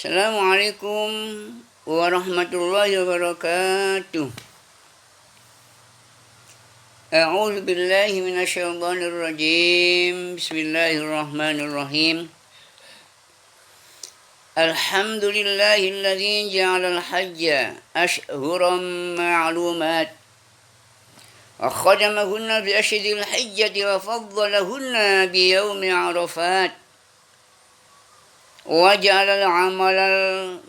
Assalamualaikum warahmatullahi wabarakatuh. A'udzu billahi minasyaitonir rajim. Bismillahirrahmanirrahim. Alhamdulillahilladzi ja'alal hajja ashhuran ma'lumat wa khadamahunna bi ashdil hajjati wa faddalahunna bi yaumi arafat. وجعل العمل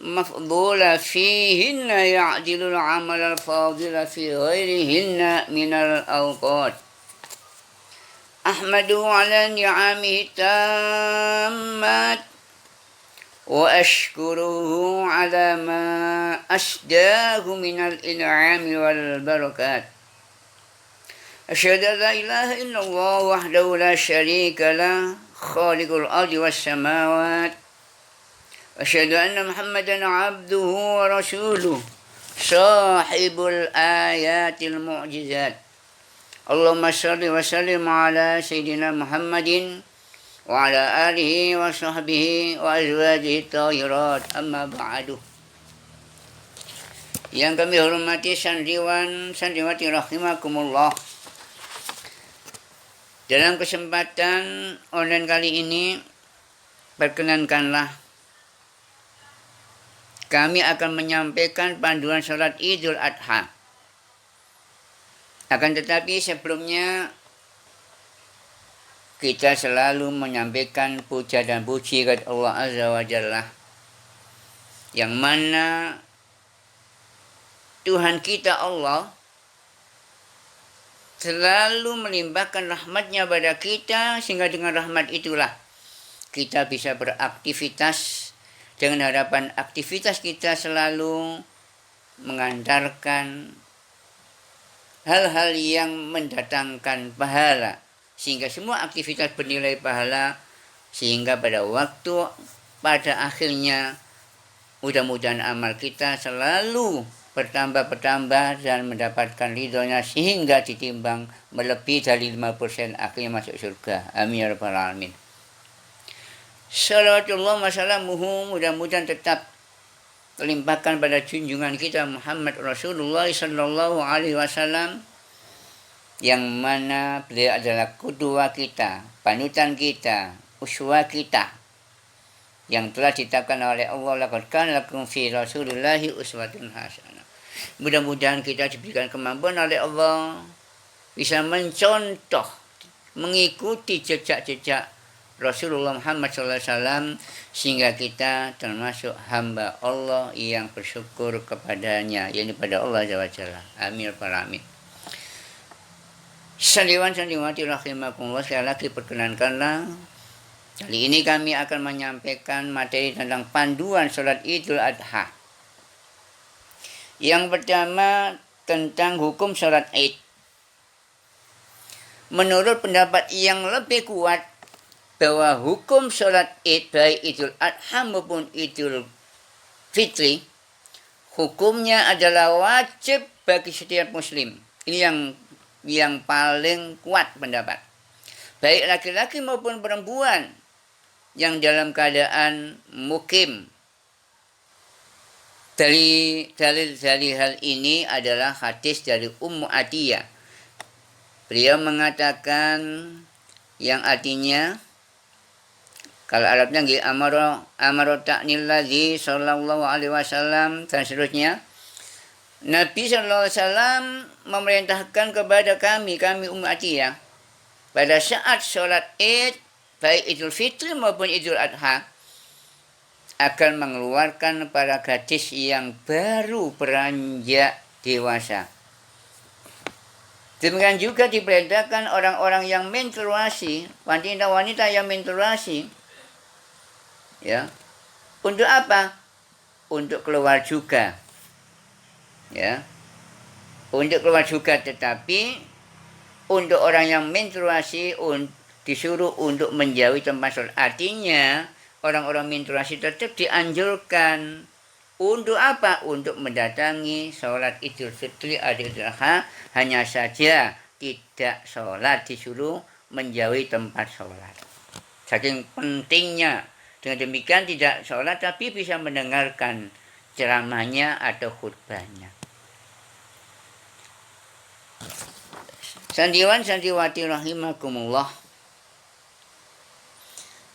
المفضول فيهن يعدل العمل الفاضل في غيرهن من الأوقات أحمده على نعمه التامات وأشكره على ما أسداه من الإنعام والبركات أشهد أن لا إله إلا الله وحده لا شريك له خالق الأرض والسماوات أشهد أن محمدا عبده ورسوله صاحب الآيات المعجزات اللهم صل وسلم على سيدنا محمد وعلى آله وصحبه وأزواجه الطاهرات أما بعد. Yang kami hormati santriwati rahimakumullah. Dalam kesempatan online kali ini, perkenankanlah kami akan menyampaikan panduan sholat Idul Adha. Akan tetapi sebelumnya kita selalu menyampaikan puja dan puji kepada Allah Azza wa Jalla, yang mana Tuhan kita Allah selalu melimpahkan rahmatnya pada kita, sehingga dengan rahmat itulah kita bisa beraktivitas, dengan harapan aktivitas kita selalu mengantarkan hal-hal yang mendatangkan pahala, sehingga semua aktivitas bernilai pahala, sehingga pada akhirnya mudah-mudahan amal kita selalu bertambah dan mendapatkan ridhonya, sehingga ditimbang melebihi dari 5% akhirnya masuk surga. Amin ya rabbal alamin. Salawatullah wasalamuhu mudah-mudahan tetap terlimpahkan pada junjungan kita Muhammad Rasulullah sallallahu alaihi wasallam, yang mana beliau adalah qudwah kita, panutan kita, uswah kita, yang telah ditetapkan oleh Allah, laqad kana lakum fi rasulillahi uswatun hasanah. Mudah-mudahan kita diberikan kemampuan oleh Allah bisa mencontoh, mengikuti jejak-jejak Rasulullah Muhammad SAW, sehingga kita termasuk hamba Allah yang bersyukur kepadanya, yakni pada Allah Jalla. Amin ya rabbal alamin. Santriwati rahimakumullah, sekali lagi perkenankanlah kali ini kami akan menyampaikan materi tentang panduan sholat Idul Adha. Yang pertama tentang hukum sholat Id. Menurut pendapat yang lebih kuat, bahwa hukum sholat Id, baik Idul Adha maupun Idul Fitri, hukumnya adalah wajib bagi setiap muslim. Ini yang paling kuat pendapat. Baik laki-laki maupun perempuan yang dalam keadaan mukim. Dalil hal ini adalah hadis dari Ummu Atiyah. Beliau mengatakan, yang artinya, kalau Arabnya amaro ta'nil ladzi sallallahu alaihi wasallam dan seterusnya. Nabi sallallahu alaihi wasallam memerintahkan kepada kami Ummu Atiyah, pada saat sholat Id, baik Idul Fitri maupun Idul Adha, akan mengeluarkan para gadis yang baru beranjak dewasa. Demikian juga diperintahkan orang-orang yang menstruasi, wanita-wanita yang menstruasi, ya, untuk apa? Untuk keluar juga, ya, untuk keluar juga. Tetapi untuk orang yang menstruasi disuruh untuk menjauhi tempat sholat. Artinya orang-orang menstruasi tetap dianjurkan untuk apa? Untuk mendatangi sholat Idul Fitri atau Idul Adha, hanya saja tidak sholat, disuruh menjauhi tempat sholat. Saking pentingnya Dengan demikian tidak sholat tapi bisa mendengarkan ceramahnya atau khutbahnya. Sandiwan sandiwati rahimakumullah.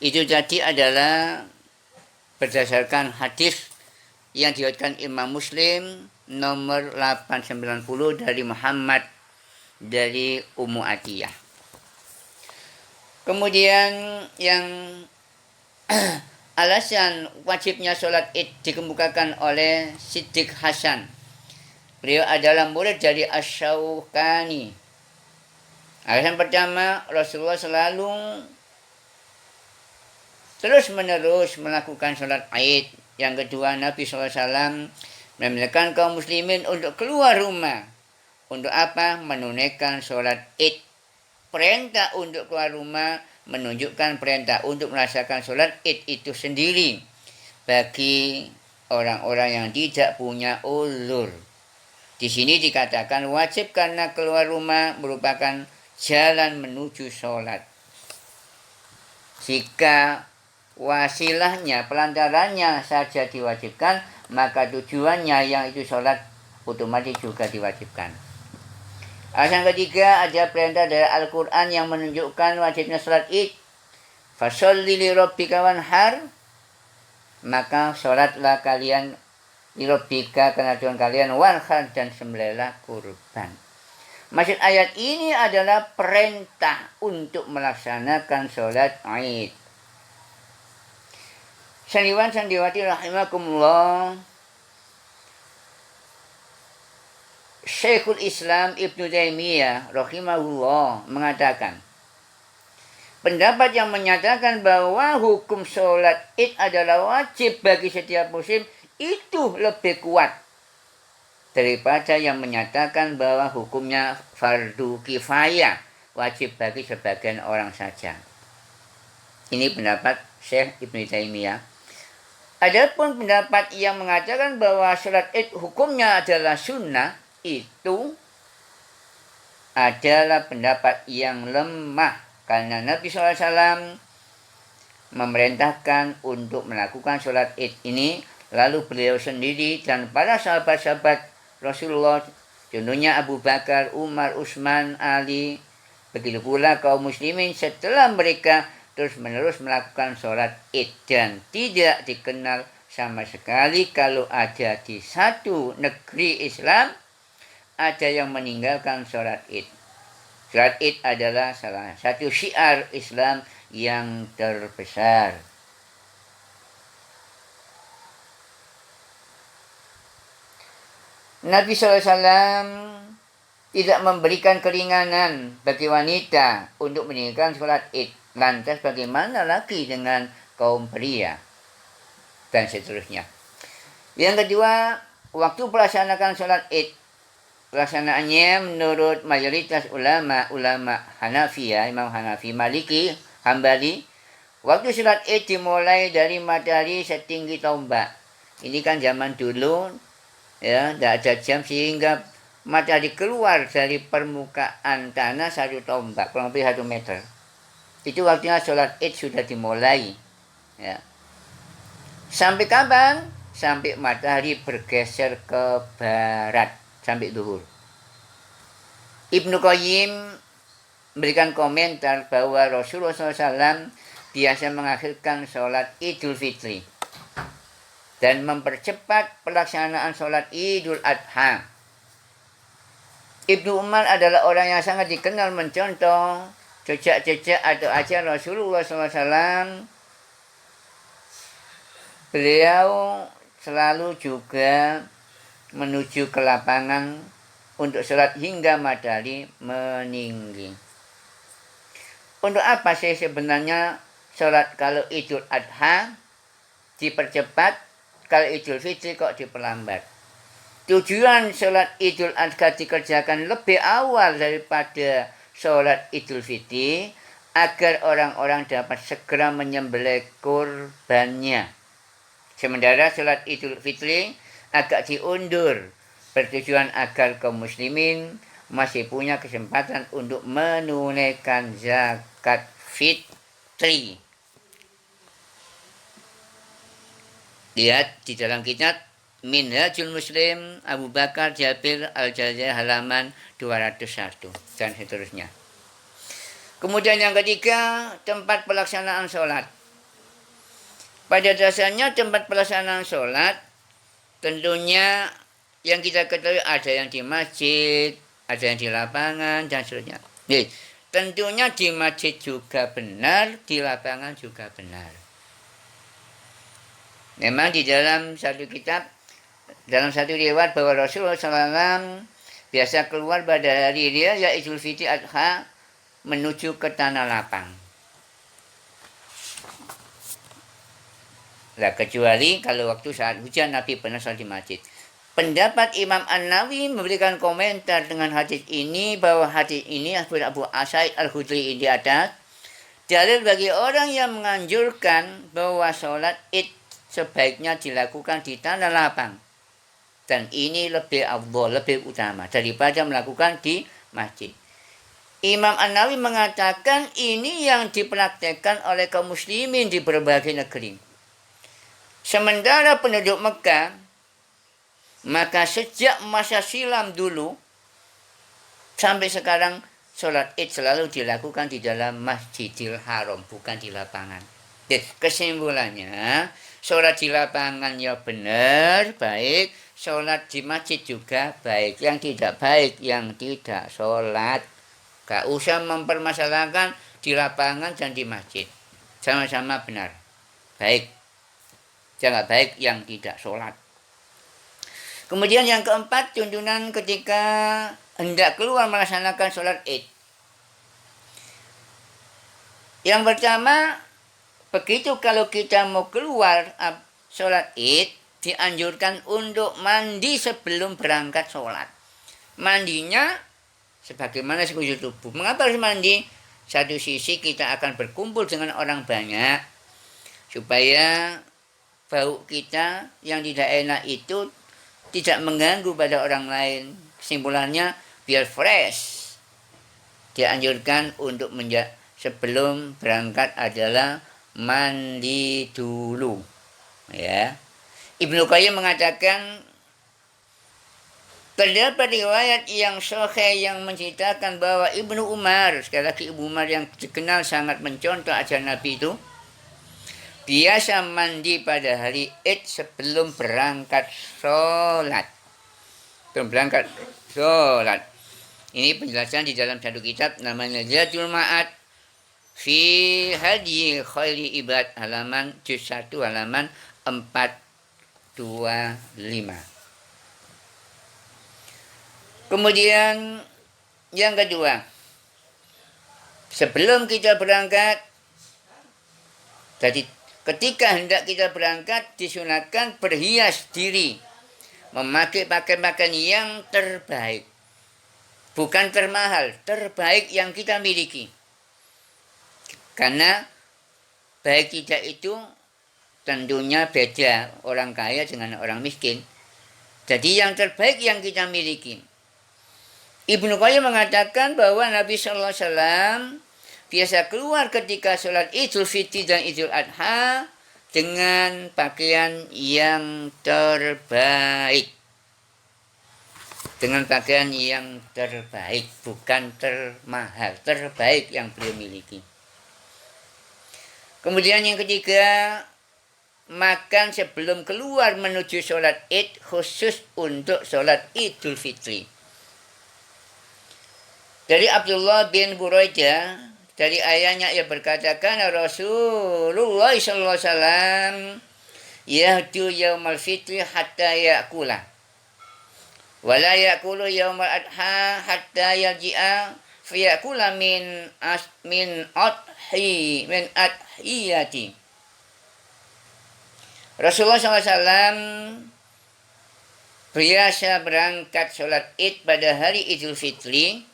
Itu tadi adalah berdasarkan hadis yang diriwayatkan Imam Muslim nomor 890 dari Muhammad dari Ummu Atiyah. Kemudian yang alasan wajibnya sholat id dikemukakan oleh Siddiq Hasan. Beliau adalah murid dari Asy-Syaukani. Alasan pertama, Rasulullah selalu terus-menerus melakukan sholat id. Yang kedua, Nabi SAW memerintahkan kaum muslimin untuk keluar rumah. Untuk apa? Menunaikan sholat id. Perintah untuk keluar rumah menunjukkan perintah untuk merasakan sholat id itu sendiri bagi orang-orang yang tidak punya uzur. Di sini dikatakan wajib karena keluar rumah merupakan jalan menuju sholat. Jika wasilahnya, pelantarannya saja diwajibkan, maka tujuannya yang itu sholat otomatis juga diwajibkan. Alasan ketiga, ada perintah dari Al-Quran yang menunjukkan wajibnya sholat id. Fasholli li rabbika wanhar, maka sholatlah kalian li rabbika karena Tuhan kalian, wanhar dan sembelihlah kurban. Maksud ayat ini adalah perintah untuk melaksanakan sholat id. Sandiwan sandiwati rahimakumullah. Syekhul Islam Ibnu Taimiyah rahimahullah mengatakan, pendapat yang menyatakan bahwa hukum sholat id adalah wajib bagi setiap muslim itu lebih kuat daripada yang menyatakan bahwa hukumnya fardu kifayah, wajib bagi sebagian orang saja. Ini pendapat Syekh Ibnu Taimiyah. Adapun pendapat yang mengatakan bahwa sholat id hukumnya adalah sunnah, itu adalah pendapat yang lemah karena Nabi SAW memerintahkan untuk melakukan sholat id ini, lalu beliau sendiri dan para sahabat-sahabat Rasulullah, contohnya Abu Bakar, Umar, Utsman, Ali, begitu pula kaum muslimin setelah mereka terus-menerus melakukan sholat id, dan tidak dikenal sama sekali kalau ada di satu negeri Islam ada yang meninggalkan sholat id. Sholat id adalah salah satu syiar Islam yang terbesar. Nabi SAW tidak memberikan keringanan bagi wanita untuk meninggalkan sholat id. Lantas bagaimana lagi dengan kaum pria? Dan seterusnya. Yang kedua, waktu melaksanakan sholat id, pelaksanaannya menurut mayoritas ulama Hanafiyah, Imam Hanafi, Maliki, Hambali, waktu sholat id dimulai dari matahari setinggi tombak. Ini kan zaman dulu, ya, tidak ada jam sehingga matahari keluar dari permukaan tanah 1 tombak, kurang lebih 1 meter. Itu waktunya sholat id sudah dimulai. Ya. Sampai kapan? Sampai matahari bergeser ke barat, sampai zuhur. Ibnu Qayyim memberikan komentar bahwa Rasulullah SAW biasa mengakhirkan sholat Idul Fitri dan mempercepat pelaksanaan sholat Idul Adha. Ibnu Umar adalah orang yang sangat dikenal mencontoh jejak-jejak atau ajaran Rasulullah SAW. Beliau selalu juga menuju ke lapangan untuk sholat hingga matahari meninggi. Untuk apa sih sebenarnya sholat kalau Idul Adha dipercepat, kalau Idul Fitri kok diperlambat? Tujuan sholat Idul Adha dikerjakan lebih awal daripada sholat Idul Fitri agar orang-orang dapat segera menyembelih kurbannya. Sementara sholat Idul Fitri agak diundur, bertujuan agar kaum muslimin masih punya kesempatan untuk menunaikan zakat fitri. Lihat di dalam kitab Minhajul Muslim Abu Bakar Jabir Al-Jazair halaman 201 dan seterusnya. Kemudian yang ketiga, tempat pelaksanaan sholat. Pada dasarnya tempat pelaksanaan sholat tentunya yang kita ketahui ada yang di masjid, ada yang di lapangan, dan seterusnya. Nih, tentunya di masjid juga benar, di lapangan juga benar. Memang di dalam satu kitab, dalam satu riwayat bahwa Rasulullah SAW biasa keluar pada hari dia yaitu Idul Fitri Adha menuju ke tanah lapang. Nah, kecuali kalau waktu saat hujan Nabi pernah sholat di masjid. Pendapat Imam An-Nawawi memberikan komentar dengan hadis ini bahwa hadis ini Abu Sa'id Al-Khudri di atas dalil bagi orang yang menganjurkan bahwa sholat id sebaiknya dilakukan di tanah lapang. Dan ini lebih afdal, lebih utama daripada melakukan di masjid. Imam An-Nawawi mengatakan ini yang dipraktekkan oleh kaum muslimin di berbagai negeri. Sementara penduduk Mekah, maka sejak masa silam dulu sampai sekarang sholat id selalu dilakukan di dalam Masjidil Haram, bukan di lapangan. Kesimpulannya, sholat di lapangan ya benar, baik. Sholat di masjid juga baik. Yang tidak baik, yang tidak sholat. Gak usah mempermasalahkan di lapangan dan di masjid. Sama-sama benar. Baik. Jangan baik yang tidak sholat. Kemudian yang keempat, tuntunan ketika hendak keluar melaksanakan sholat id. Yang pertama, begitu kalau kita mau keluar sholat id, dianjurkan untuk mandi sebelum berangkat sholat. Mandinya sebagaimana sekujur tubuh. Mengapa harus mandi? Satu sisi kita akan berkumpul dengan orang banyak, supaya bau kita yang tidak enak itu tidak mengganggu pada orang lain. Kesimpulannya biar fresh. Dianjurkan untuk sebelum berangkat adalah mandi dulu. Ya. Ibnu Qayyim mengatakan terdapat riwayat yang sahih yang menceritakan bahwa Ibnu Umar, sekali lagi Ibnu Umar yang dikenal sangat mencontoh ajaran Nabi itu, biasa mandi pada hari id sebelum berangkat sholat. Sebelum berangkat sholat. Ini penjelasan di dalam satu kitab namanya Zadul Ma'ad fi Hadi Khairi Ibad halaman juz 1 halaman 425. Kemudian yang kedua, sebelum kita berangkat, jadi ketika hendak kita berangkat disunatkan berhias diri, memakai pakaian yang terbaik, bukan termahal, terbaik yang kita miliki. Karena baik tidak itu tentunya beda orang kaya dengan orang miskin. Jadi yang terbaik yang kita miliki. Ibnu Qayyim mengatakan bahwa Nabi Sallallahu Alaihi Wasallam biasa keluar ketika sholat Idul Fitri dan Idul Adha dengan pakaian yang terbaik. Dengan pakaian yang terbaik, bukan termahal, terbaik yang beliau miliki. Kemudian yang ketiga, makan sebelum keluar menuju sholat id khusus untuk sholat Idul Fitri. Dari Abdullah bin Buraidah, dari ayahnya ia berkatakan Rasulullah SAW yahdu yaumal fitri hatta ya'kula wala ya'kulu yaumal adha hatta yarji'a fiya'kula min adhiyati. Rasulullah SAW biasa berangkat sholat id pada hari Idul Fitri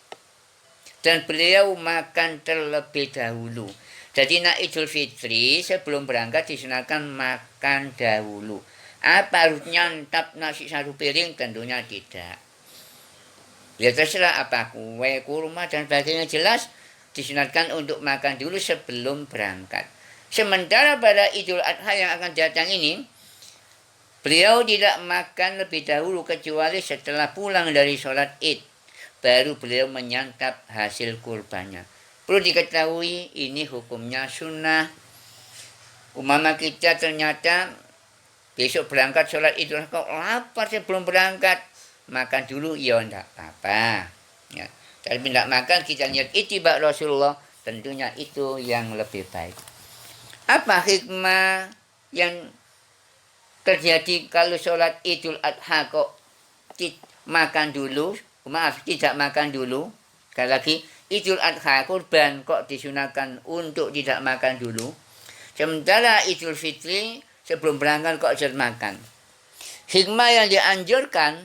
dan beliau makan terlebih dahulu. Jadi nak Idul Fitri sebelum berangkat disunahkan makan dahulu. Apa harus nyantap nasi satu piring? Tentunya tidak. Ya terserah apa kue, kurma dan sebagainya, jelas disunatkan untuk makan dulu sebelum berangkat. Sementara pada Idul Adha yang akan datang ini, Beliau tidak makan lebih dahulu kecuali setelah pulang dari sholat id. Baru beliau menyantap hasil kurbannya. Perlu diketahui ini hukumnya sunnah. Umama kita ternyata besok berangkat sholat idul adha, kok lapar saya belum berangkat. Makan dulu, ya enggak apa-apa. Ya. Tapi tidak makan kita lihat ittiba Rasulullah, tentunya itu yang lebih baik. Apa hikmah yang terjadi kalau sholat idul adha kok makan dulu? Maaf, tidak makan dulu. Sekali lagi, idul adha kurban kok disunahkan untuk tidak makan dulu. Sementara idul fitri sebelum berangkat kok harus makan. Hikmah yang dianjurkan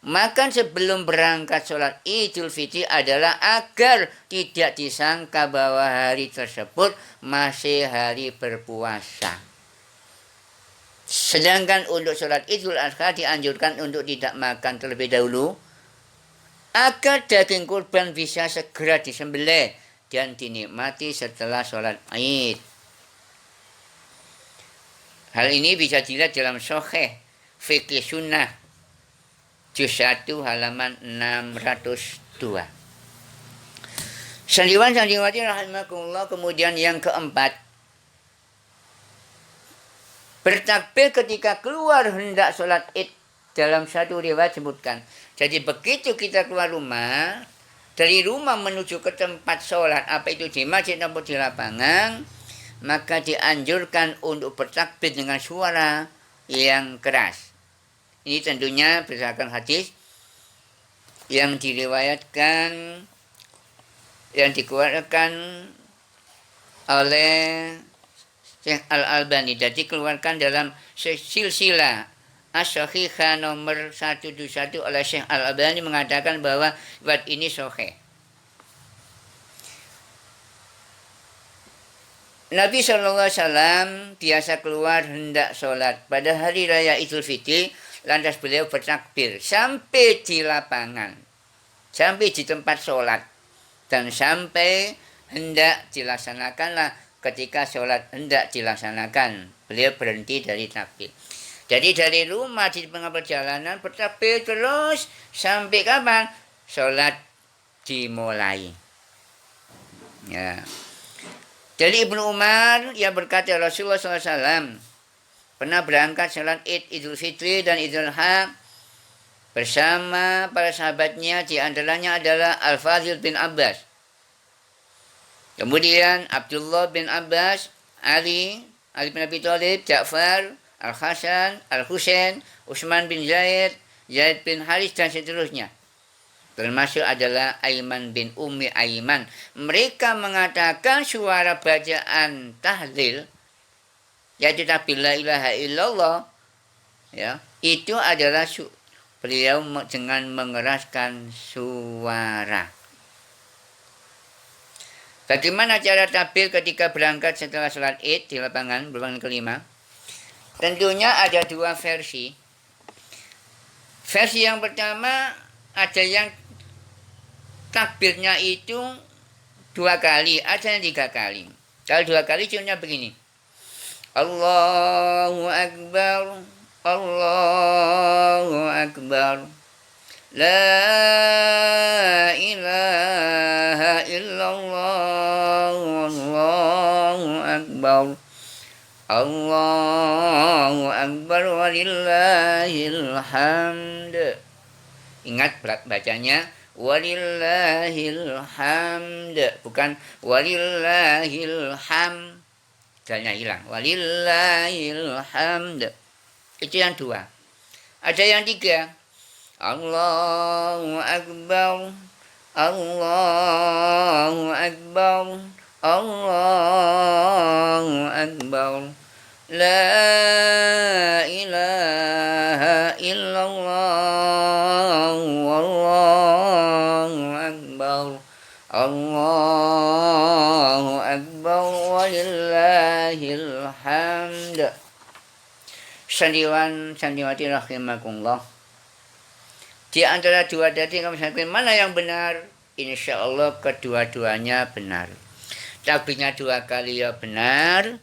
makan sebelum berangkat sholat idul fitri adalah agar tidak disangka bahwa hari tersebut masih hari berpuasa. Sedangkan untuk sholat idul adha dianjurkan untuk tidak makan terlebih dahulu agar daging kurban bisa segera disembelih dan dinikmati setelah sholat id. Hal ini bisa dilihat dalam Sahih Fikih Sunnah juz 1 halaman 602. Sandiwati rahimakumullah. Kemudian yang keempat, bertakbir ketika keluar hendak sholat id. Dalam satu riwayat sebutkan, jadi begitu kita keluar rumah, dari rumah menuju ke tempat sholat, apa itu di masjid maupun di lapangan, maka dianjurkan untuk bertakbir dengan suara yang keras. Ini tentunya berdasarkan hadis yang diriwayatkan, yang dikeluarkan oleh Syekh Al-Albani, dan dikeluarkan dalam silsilah As-Sahihah nomor 121 oleh Syekh Al-Albani, mengatakan bahwa riwayat ini sahih. Nabi SAW biasa keluar hendak sholat pada hari raya Idul Fitri, lantas beliau bertakbir sampai di lapangan, sampai di tempat sholat, dan sampai hendak dilaksanakanlah. Ketika sholat hendak dilaksanakan, beliau berhenti dari takbir. Jadi dari rumah di tengah perjalanan bertakbir terus sampai kapan? Sholat dimulai. Ya. Dari Ibnu Umar yang berkata Rasulullah SAW pernah berangkat sholat id Idul Fitri dan Idul Adha bersama para sahabatnya, di antaranya adalah Al-Fadhil bin Abbas, kemudian Abdullah bin Abbas, Ali bin Abi Thalib, Ja'far, Al-Hasan, Al-Husain, Utsman bin Zaid, Zaid bin Haris, dan seterusnya. Termasuk adalah Aiman bin Ummi Aiman. Mereka mengatakan suara bacaan tahlil, yaitu takbir la ilaha illallah, ya, itu adalah beliau dengan mengeraskan suara. Bagaimana cara takbir ketika berangkat setelah sholat id di lapangan kelima? Tentunya ada dua versi. Versi yang pertama, ada yang takbirnya itu 2 kali, ada yang 3 kali. Kalau 2 kali contohnya begini. Allahu Akbar, Allahu Akbar, La ilaha illallah, Allahu Akbar, Allahu Akbar, walillahil hamd. Ingat bacanya walillahil hamd, bukan walillahil ham. Dalnya hilang. Walillahil hamd. Itu yang 2. Ada yang 3. Allahu Akbar, Allahu Akbar, Allahu Akbar, La ilaha illallah, Wallahu Akbar, Allahu Akbar, walillahil hamd. Sandiwati rahimakumullah. Di antara dua tadi kamu sampaikan mana yang benar? Insya Allah kedua-duanya benar. Takbirnya 2 kali ya benar.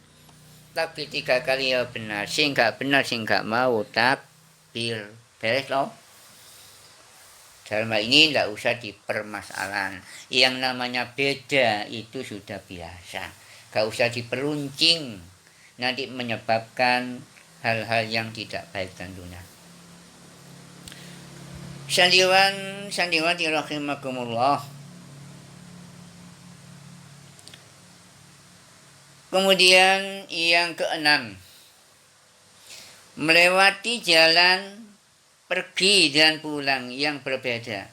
takbir 3 kali ya benar. Sing gak benar, sing gak mau takbir. Beres loh. Dalam hal ini tidak usah dipermasalahan. Yang namanya beda itu sudah biasa. Gak usah diperuncing. Nanti menyebabkan hal-hal yang tidak baik tentunya. Sandiwan rahimakumullah. Kemudian yang keenam, melewati jalan pergi dan pulang yang berbeda.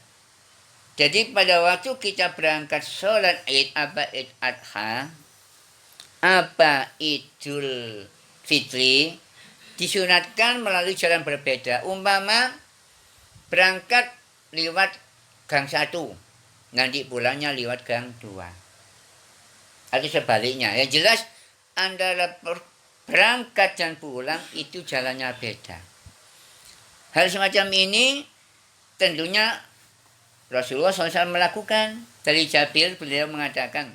Jadi pada waktu kita berangkat sholat Id, apa Id Adha, apa Idul Fitri, disunatkan melalui jalan berbeda. Umpama berangkat lewat gang 1, nanti pulangnya lewat gang 2. Atau sebaliknya. Yang jelas antara berangkat dan pulang itu jalannya beda. Hal semacam ini tentunya Rasulullah SAW melakukan. Dari Jabir beliau mengatakan,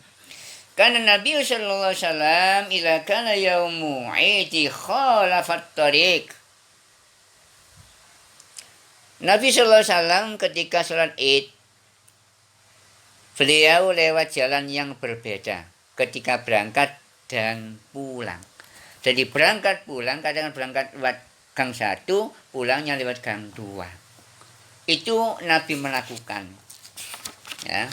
karena Nabi SAW ila kana yaumu iti khalafat tariq. Nabi SAW ketika sholat Id, beliau lewat jalan yang berbeda ketika berangkat dan pulang. Jadi berangkat pulang, kadang berangkat lewat gang 1, pulangnya lewat gang 2. Itu Nabi melakukan. Ya.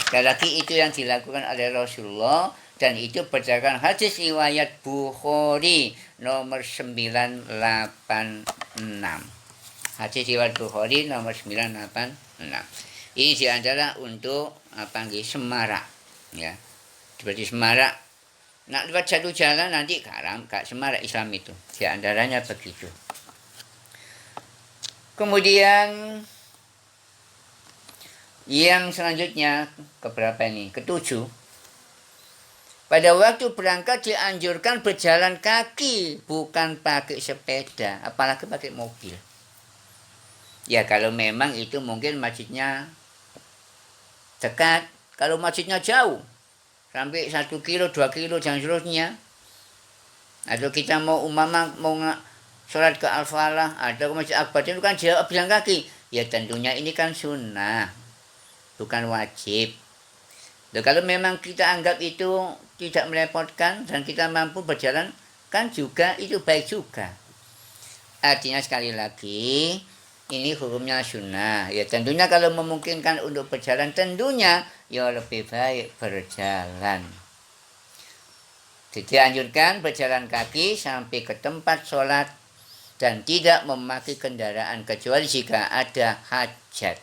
Sekali lagi itu yang dilakukan oleh Rasulullah, dan itu berdasarkan hadis riwayat Bukhari nomor 986. Hadis riwayat Bukhari nomor 986. Ini diantara untuk semarak, ya. Seperti semarak, nak lewat satu jalan nanti haram, gak semarak Islam itu. Diantaranya begitu. Kemudian yang selanjutnya keberapa ini? Ketujuh. Pada waktu berangkat dianjurkan berjalan kaki, bukan pakai sepeda, apalagi pakai mobil. Ya kalau memang itu mungkin masjidnya dekat. Kalau masjidnya jauh, sampai 1 kilo, 2 kilo dan seterusnya, atau kita mau sholat ke Al-Falah atau ke Masjid Akbar, itu kan jauh, berjalan kaki. Ya tentunya ini kan sunnah, bukan wajib. Loh, kalau memang kita anggap itu tidak merepotkan dan kita mampu berjalan, kan juga itu baik juga. Artinya sekali lagi, ini hukumnya sunnah. Ya tentunya kalau memungkinkan untuk berjalan, tentunya ya lebih baik berjalan. Jadi anjurkan berjalan kaki sampai ke tempat sholat dan tidak memakai kendaraan kecuali jika ada hajat.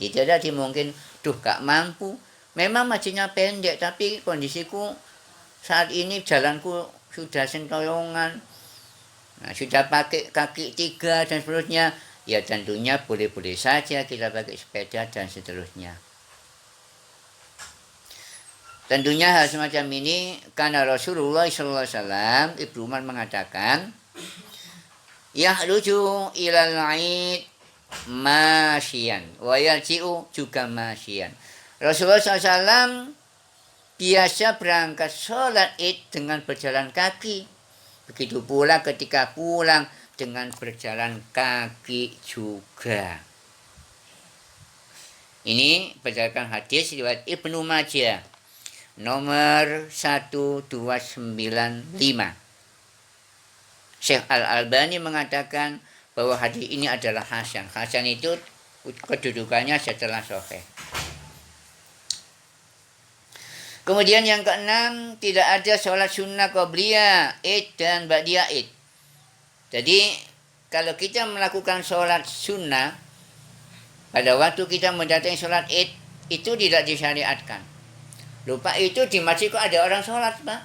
Itu tadi mungkin, gak mampu. Memang masjidnya pendek, tapi kondisiku saat ini jalanku sudah sentoyongan, sudah pakai kaki 3 dan seterusnya. Ya tentunya boleh-boleh saja kita pakai sepeda dan seterusnya. Tentunya hal semacam ini karena Rasulullah SAW, Ibnu Umar mengatakan, yahruju ilal Aid masyian wa yarji'u juga masyian. Rasulullah SAW biasa berangkat sholat Id dengan berjalan kaki. Begitu pula ketika pulang dengan berjalan kaki juga. Ini berdasarkan hadis riwayat Ibnu Majah nomor 1295. Syekh Al-Albani mengatakan bahwa hadis ini adalah hasan. Hasan itu kedudukannya setelah sahih. Kemudian yang keenam, tidak ada sholat sunnah qabliyah Id dan ba'diyah Id. Jadi kalau kita melakukan sholat sunnah pada waktu kita mendatangi sholat Id, itu tidak disyariatkan. Lupa itu di masjid kok ada orang sholat, Pak.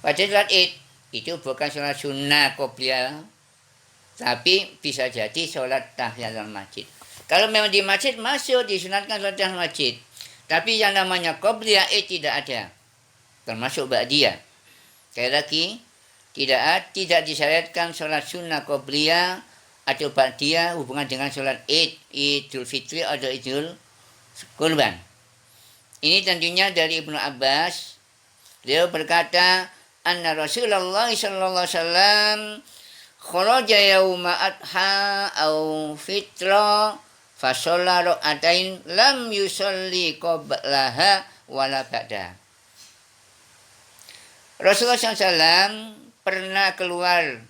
Pada sholat Id itu bukan sholat sunnah qabliyah, tapi bisa jadi sholat tahiyatul masjid. Kalau memang di masjid masuk disunatkan sholat tahiyatul masjid. Tapi yang namanya qabliyah tidak ada, termasuk ba'diyah. Sekali lagi, tidak disyariatkan sholat sunnah qabliyah atau ba'diyah hubungan dengan sholat Id, Idul Fitri atau Idul Kurban. Ini tentunya dari Ibnu Abbas. Beliau berkata, anna Rasulullah sallallahu alaihi wasallam kharaja yauma adha au fitra fa shalla rak'atain lam yusalli qablaha wala ba'da. Rasulullah SAW pernah keluar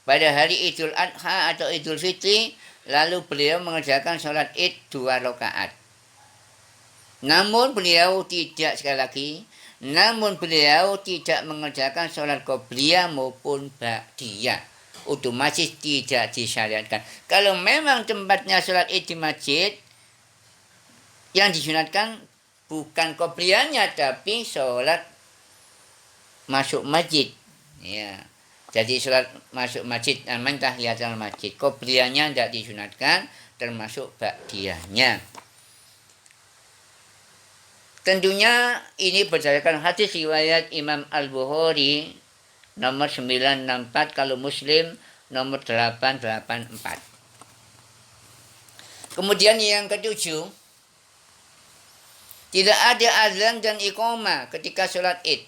pada hari Idul Adha atau Idul Fitri, lalu beliau mengerjakan sholat id 2 rakaat. Namun beliau tidak, sekali lagi, namun beliau tidak mengerjakan sholat qobliyah maupun ba'diyah. Otomatis tidak disyariatkan. Kalau memang tempatnya sholat id di masjid, yang disunatkan bukan qobliyahnya, tapi sholat masuk masjid. Ya. Jadi sholat masuk masjid namanya tahiyatul masjid. Qobliyahnya tidak disunatkan, termasuk ba'diyahnya. Tentunya ini berdasarkan hadis riwayat Imam Al-Bukhari nomor 964, kalau Muslim nomor 884. Kemudian yang ketujuh, tidak ada azan dan iqamah ketika sholat id.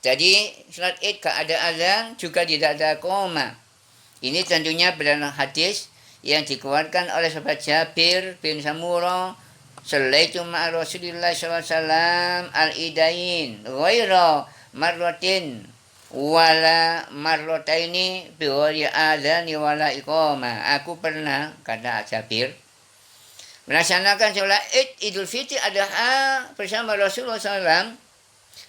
Jadi sholat id gak ada azan, juga tidak ada iqamah. Ini tentunya berdasarkan hadis yang dikeluarkan oleh sahabat Jabir bin Samurah, Sallaitu ma'a Rasulillah SAW al-idain ghaira marratin wala marrataini bi ghairi adzani wala iqamah. Aku pernah, kata Jabir, melaksanakan sholat id Idul Fitri Adha bersama Rasulullah SAW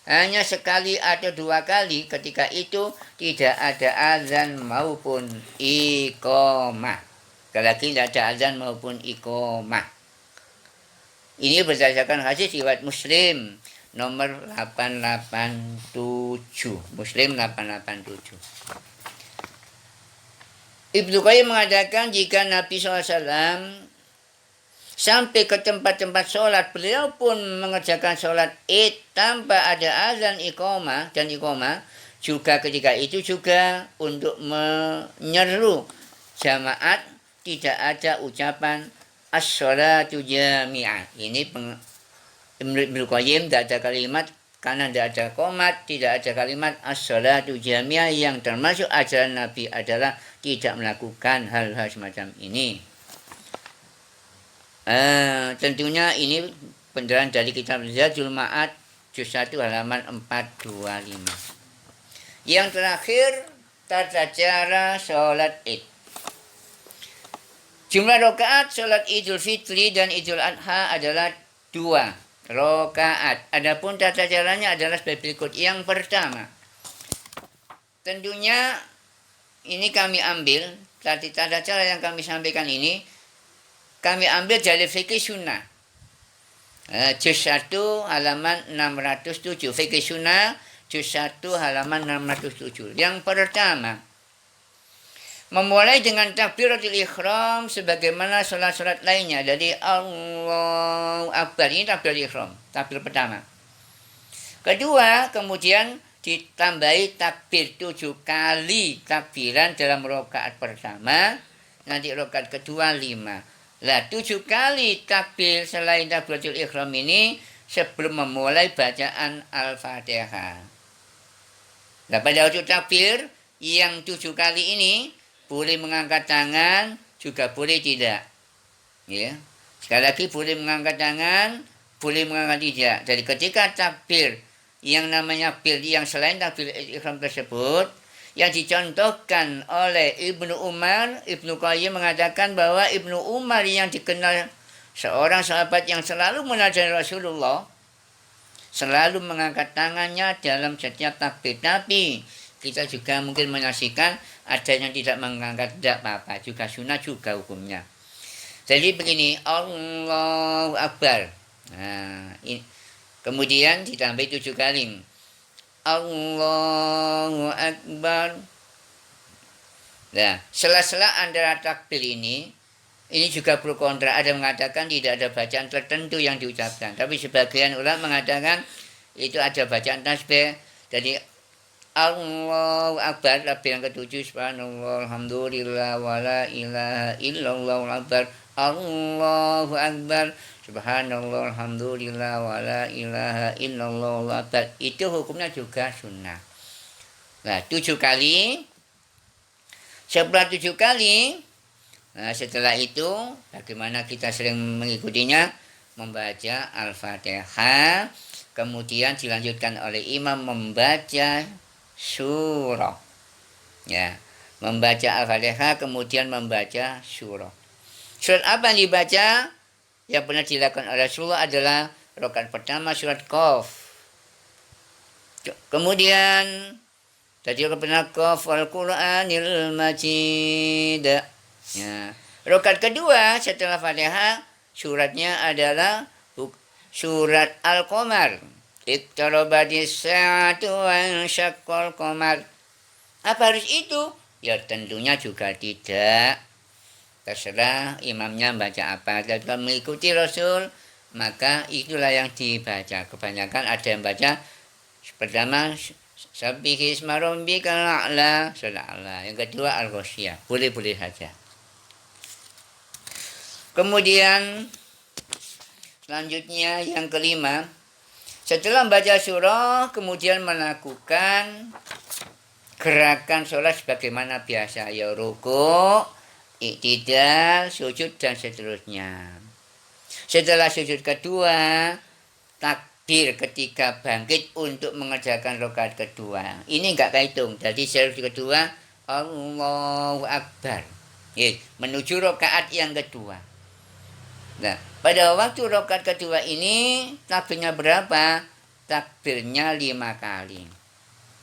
hanya sekali atau 2 kali. Ketika itu tidak ada azan maupun iqamah. Sekali lagi, tidak ada azan maupun iqamah. Ini berdasarkan hadis riwayat Muslim nomor 887. Muslim 887. Ibnu Qayyim mengatakan jika Nabi SAW sampai ke tempat-tempat sholat, beliau pun mengerjakan sholat id tanpa ada azan iqamah dan iqamah. Juga ketika itu juga untuk menyeru jamaat tidak ada ucapan as-sholatu jami'ah. Ini Ibnu Qayyim tidak ada kalimat, karena tidak ada qomat, tidak ada kalimat as-sholatu jami'ah, yang termasuk ajaran Nabi adalah tidak melakukan hal-hal semacam ini. Tentunya ini beneran dari kitab Zadul Ma'ad juz 1 halaman 425. Yang terakhir, tata cara sholat id. Jumlah rakaat sholat Idul Fitri dan Idul Adha adalah 2 rakaat. Adapun tata caranya adalah sebagai berikut. Yang pertama, tentunya ini kami ambil, tata cara yang kami sampaikan ini kami ambil dari fikih sunnah. Juz 1 halaman 607. Fikih sunnah juz 1 halaman 607. Yang pertama, memulai dengan takbiratul ihram sebagaimana sholat-sholat lainnya. Jadi Allahu Akbar, ini takbiratul ihram, takbir pertama. Kedua, kemudian ditambahi takbir 7 kali takbiran dalam rakaat pertama. Nanti rakaat kedua 5. Lah 7 kali takbir selain takbiratul ihram ini sebelum memulai bacaan Al-Fatihah. Nah, pada waktu takbir yang 7 kali ini boleh mengangkat tangan, juga boleh tidak. Ya. Sekali lagi, boleh mengangkat tangan, boleh mengangkat tidak. Jadi ketika takbir yang namanya takbir yang selain takbir ihram tersebut, yang dicontohkan oleh Ibnu Umar, Ibnu Qayyim mengatakan bahwa Ibnu Umar yang dikenal seorang sahabat yang selalu menajani Rasulullah, selalu mengangkat tangannya dalam setiap takbir. Tapi kita juga mungkin menyaksikan ada yang tidak mengangkat, tidak apa-apa, juga sunnah juga hukumnya. Jadi begini, Allahu Akbar. Nah, kemudian ditambah 7 kali. Allahu Akbar. Nah, sela-sela antara takbir ini juga pro kontra. Ada mengatakan tidak ada bacaan tertentu yang diucapkan, tapi sebagian ulama mengatakan itu ada bacaan tasbih. Jadi Allahu Akbar, takbir yang ke-7, subhanallah, alhamdulillah, wala ilaha illallah, akbar, Allahu Akbar, subhanallah, alhamdulillah, wala ilaha illallah, akbar. Itu hukumnya juga sunnah. Nah, 7 kali. Setelah 7 kali, nah setelah itu bagaimana kita sering mengikutinya? Membaca Al-Fatihah, kemudian dilanjutkan oleh imam membaca surah. Ya, membaca Al-Fatihah kemudian membaca surah. Surat apa yang dibaca? Yang pernah dilakukan oleh Rasulullah adalah rakaat pertama surat Qaf. Kemudian tadi rakaat Qaf Al-Qur'anil Majid. Ya. Rakaat kedua setelah Fatihah suratnya adalah surat Al-Qamar. Iqtarabadis sa'atu wa syaqqal qamar. Apa harus itu? Ya tentunya juga tidak. Terserah imamnya baca apa. Kalau mengikuti Rasul, maka itulah yang dibaca. Kebanyakan ada yang baca pertama Sabbihisma rabbikal a'la, surat Allah. Yang kedua Al-Ghasyiyah. Boleh-boleh saja. Kemudian selanjutnya yang kelima, setelah membaca surah kemudian melakukan gerakan sholat sebagaimana biasa, ya ruku', iktidal, sujud dan seterusnya. Setelah sujud kedua, takbir ketika bangkit untuk mengerjakan rakaat kedua. Ini enggak kehitung. Jadi sujud kedua Allahu Akbar. Menuju rakaat yang kedua. Nah, pada waktu rakaat kedua ini takbirnya berapa? Takbirnya 5 kali.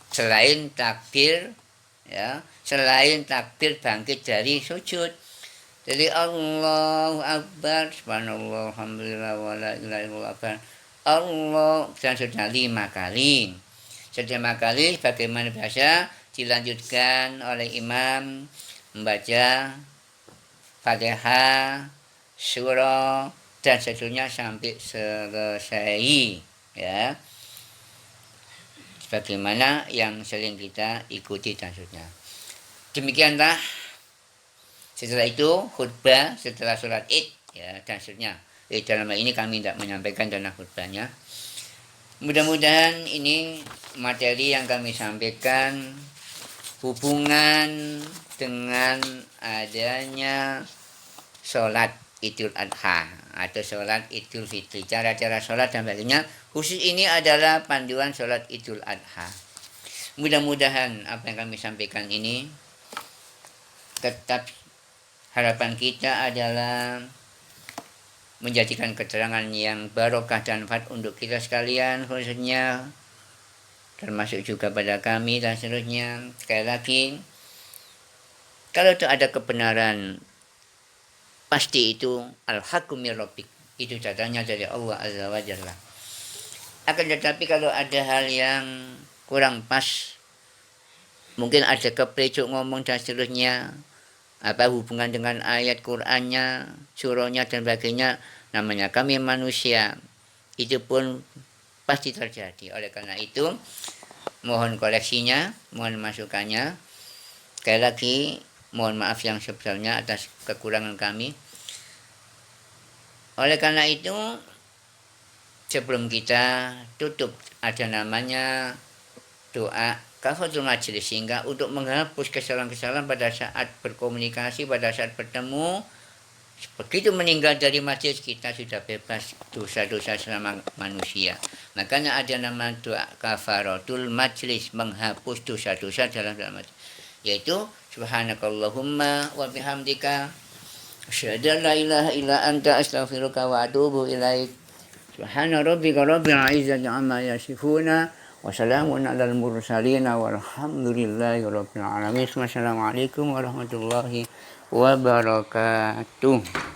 Selain takbir, ya, selain takbir bangkit dari sujud. Jadi Allahu Akbar, subhanallah, alhamdulillah, wa la ilaha illallah, Allah, dan sudah 5 kali. Setelah 5 kali, bagaimana biasa, dilanjutkan oleh imam membaca Fatihah, surah dan seterusnya sampai selesai, ya, sebagaimana yang sering kita ikuti dan seterusnya. Demikianlah. Setelah itu khutbah setelah sholat id, ya, dan seterusnya. Dalam hal ini kami tidak menyampaikan dana khutbahnya. Mudah-mudahan ini materi yang kami sampaikan hubungan dengan adanya sholat Idul Adha atau sholat Idul Fitri, cara-cara sholat dan sebagainya. Khusus ini adalah panduan sholat Idul Adha. Mudah-mudahan apa yang kami sampaikan ini tetap, harapan kita adalah menjadikan keterangan yang barokah dan manfaat untuk kita sekalian, khususnya termasuk juga pada kami dan seterusnya. Sekali lagi, kalau itu ada kebenaran, pasti itu al-haqqu mir rabbik, itu datangnya dari Allah Azza wa Jalla. Akan tetapi kalau ada hal yang kurang pas, mungkin ada keplecuk ngomong dan seterusnya, apa hubungan dengan ayat Qur'annya, surahnya dan sebagainya, namanya kami manusia, itu pun pasti terjadi. Oleh karena itu, mohon koleksinya, mohon masukannya. Sekali lagi, mohon maaf yang sebesarnya atas kekurangan kami. Oleh karena itu, sebelum kita tutup, ada namanya doa kafaratul majlis, sehingga untuk menghapus kesalahan-kesalahan pada saat berkomunikasi, pada saat bertemu. Begitu meninggal dari majlis, kita sudah bebas dosa-dosa selama manusia. Makanya ada nama doa kafaratul majlis, menghapus dosa-dosa dalam majlis, yaitu subhanakallahumma wa bihamdika asyhadu an la ilaha illa anta astaghfiruka wa atubu ilaik. Subhana rabbika rabbil izzati amma yasifuna wa salamun alal mursalin walhamdulillahi rabbil alamin. Wassalamualaikum warahmatullahi wabarakatuh.